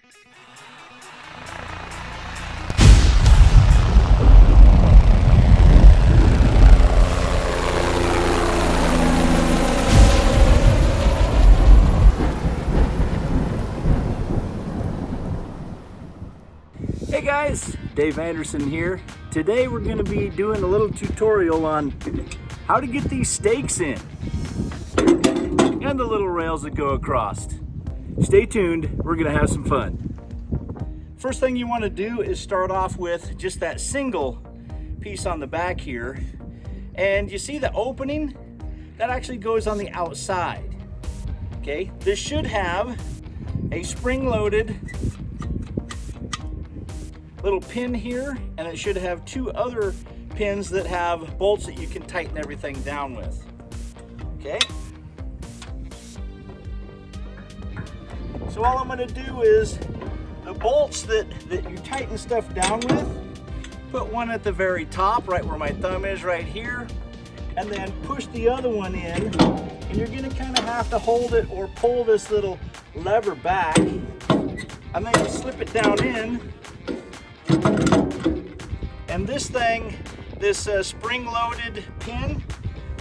Hey guys, Dave Anderson here. Today we're going to be doing a little tutorial on how to get these stakes in and the little rails that go across. Stay tuned, we're going to have some fun. First thing you want to do is start off with just that single piece on the back here. And you see the opening? That actually goes on the outside. Okay, this should have a spring-loaded little pin here, and it should have two other pins that have bolts that you can tighten everything down with. Okay, so all I'm going to do is the bolts that you tighten stuff down with, put one at the very top right where my thumb is right here, and then push the other one in, and you're going to kind of have to hold it or pull this little lever back, and then you slip it down in. And this thing, this spring-loaded pin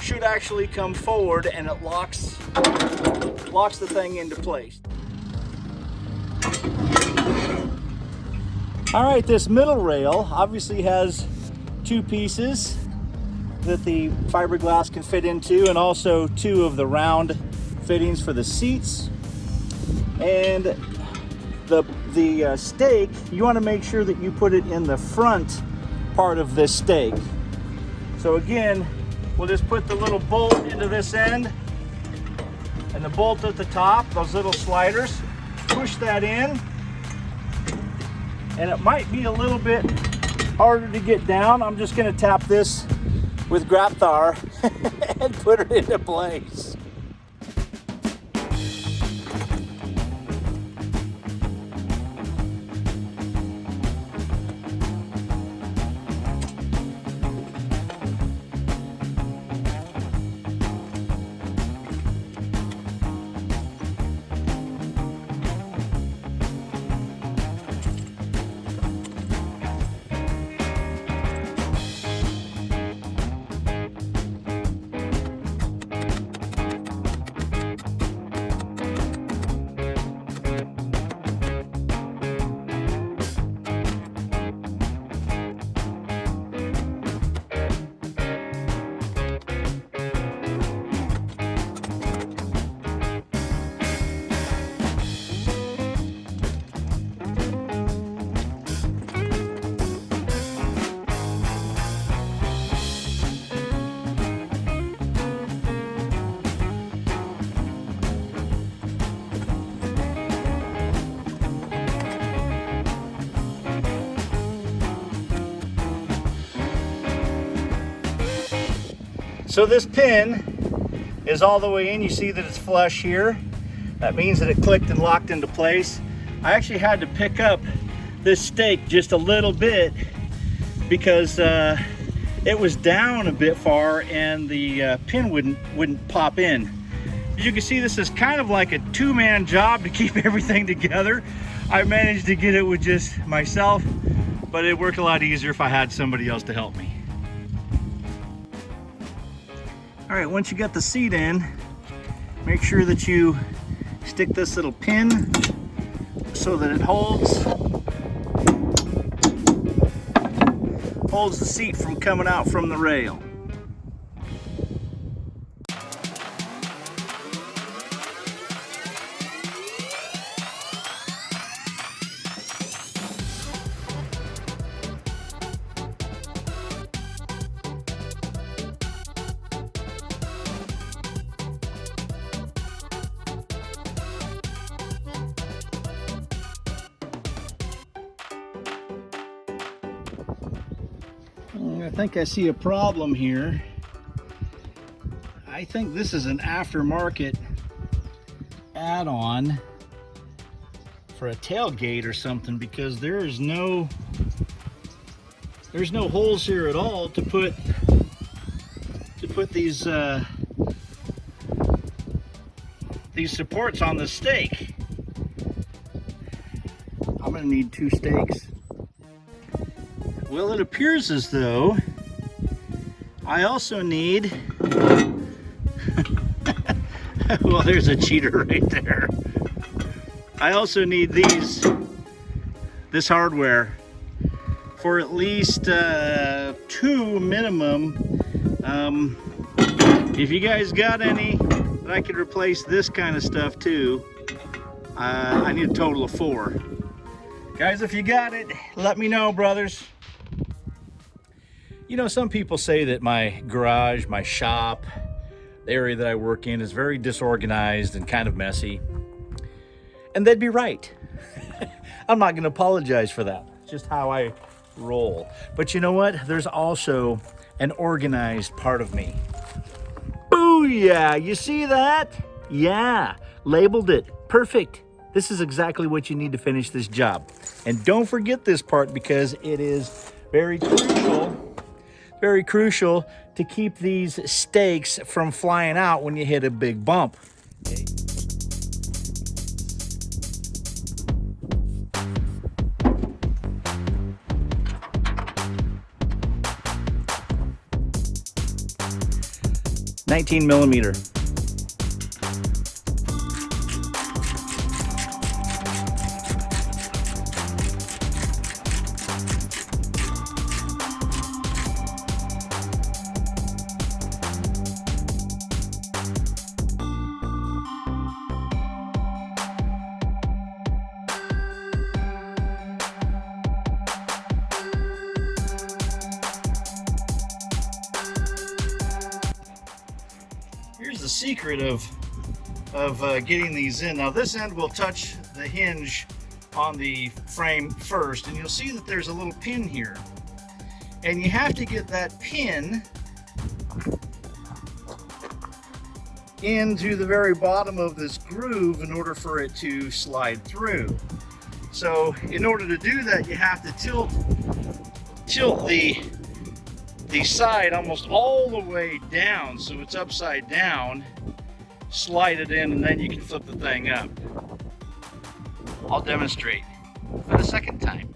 should actually come forward, and it locks the thing into place. All right, this middle rail obviously has two pieces that the fiberglass can fit into, and also two of the round fittings for the seats. And the stake, you want to make sure that you put it in the front part of this stake. So again, we'll just put the little bolt into this end and the bolt at the top, those little sliders, push that in, and it might be a little bit harder to get down. I'm just going to tap this with Grapthar and put it into place. So this pin is all the way in. You see that it's flush here. That means that it clicked and locked into place. I actually had to pick up this stake just a little bit because it was down a bit far and the pin wouldn't pop in. As you can see, this is kind of like a two-man job to keep everything together. I managed to get it with just myself, but it worked a lot easier if I had somebody else to help me. All right, once you got the seat in, make sure that you stick this little pin so that it holds the seat from coming out from the rail. I think I see a problem here. I think this is an aftermarket add-on for a tailgate or something, because there's no holes here at all to put these supports on the stake. gonna need 2 stakes. Well, it appears as though I also need, well, there's a cheater right there. I also need this hardware for at least 2 minimum. If you guys got any that I could replace this kind of stuff too, I need a total of 4. Guys, if you got it, let me know, brothers. You know, some people say that my garage, my shop, the area that I work in is very disorganized and kind of messy. And they'd be right. I'm not gonna apologize for that. It's just how I roll. But you know what? There's also an organized part of me. Booyah! You see that? Yeah, labeled it. Perfect. This is exactly what you need to finish this job. And don't forget this part because it is very crucial to keep these stakes from flying out when you hit a big bump. Okay. $19mm. Here's the secret of getting these in. Now this end will touch the hinge on the frame first, and you'll see that there's a little pin here. And you have to get that pin into the very bottom of this groove in order for it to slide through. So in order to do that, you have to tilt the side almost all the way down, so it's upside down, slide it in, and then you can flip the thing up. I'll demonstrate for the second time.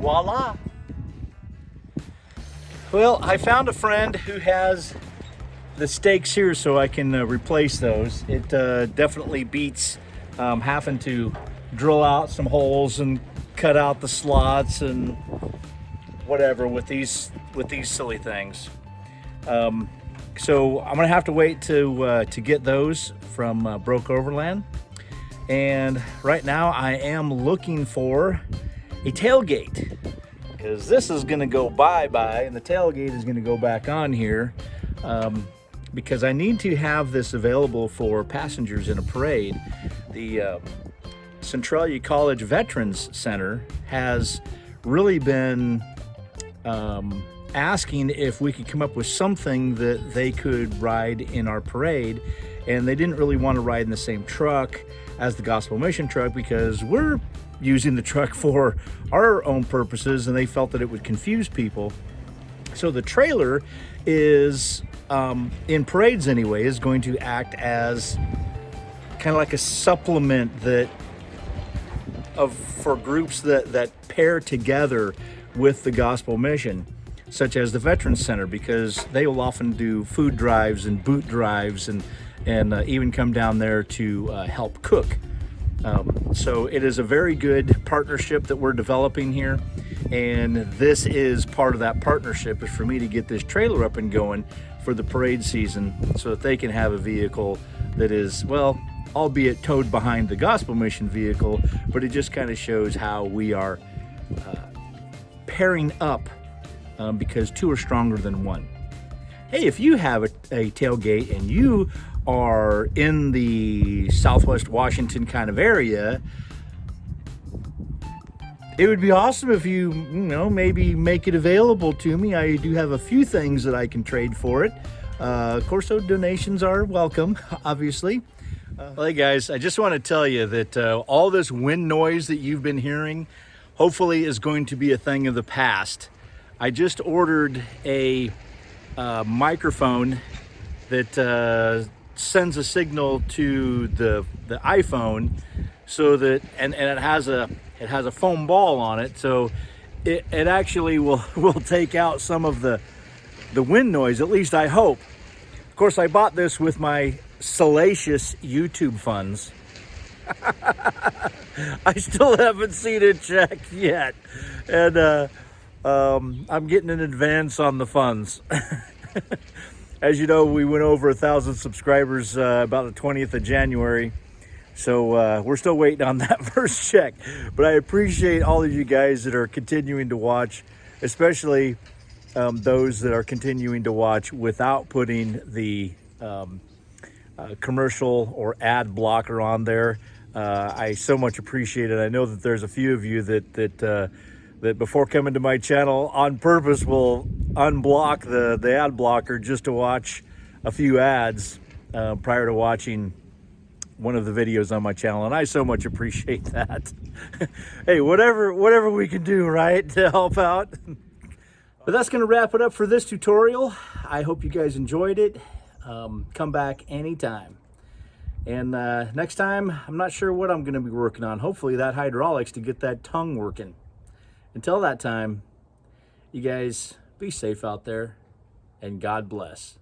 Voila! Well, I found a friend who has the stakes here so I can replace those. It definitely beats having to drill out some holes and cut out the slots and whatever with these silly things. So I'm gonna have to wait to get those from Broke Overland. And right now I am looking for a tailgate, because this is going to go bye-bye and the tailgate is going to go back on here, because I need to have this available for passengers in a parade. The Centralia College Veterans Center has really been asking if we could come up with something that they could ride in our parade, and they didn't really want to ride in the same truck as the Gospel Mission truck because we're using the truck for our own purposes, and they felt that it would confuse people. So the trailer is, in parades anyway, is going to act as kind of like a supplement for groups that pair together with the Gospel Mission, such as the Veterans Center, because they will often do food drives and boot drives and even come down there to help cook. So it is a very good partnership that we're developing here, and this is part of that partnership, is for me to get this trailer up and going for the parade season so that they can have a vehicle that is, well, albeit towed behind the Gospel Mission vehicle, but it just kind of shows how we are pairing up, because 2 are stronger than 1. Hey, if you have a tailgate and you are in the Southwest Washington kind of area, it would be awesome if you know, maybe make it available to me. I do have a few things that I can trade for it. Of course, so donations are welcome, obviously. Well, hey guys, I just want to tell you that all this wind noise that you've been hearing hopefully is going to be a thing of the past. I just ordered a microphone that sends a signal to the iPhone, so that and it has a foam ball on it, so it actually will take out some of the wind noise, at least I hope. Of course, I bought this with my salacious YouTube funds. I still haven't seen it checked yet, and I'm getting an advance on the funds. As you know, we went over 1,000 subscribers about the 20th of January, so we're still waiting on that first check. But I appreciate all of you guys that are continuing to watch, especially those that are continuing to watch without putting the commercial or ad blocker on there. I so much appreciate it. I know that there's a few of you that before coming to my channel on purpose will unblock the ad blocker just to watch a few ads prior to watching one of the videos on my channel, and I so much appreciate that. Hey, whatever we can do, right, to help out. But that's going to wrap it up for this tutorial. I hope you guys enjoyed it. Come back anytime. And next time, I'm not sure what I'm going to be working on. Hopefully that hydraulics to get that tongue working. Until that time, you guys be safe out there, and God bless.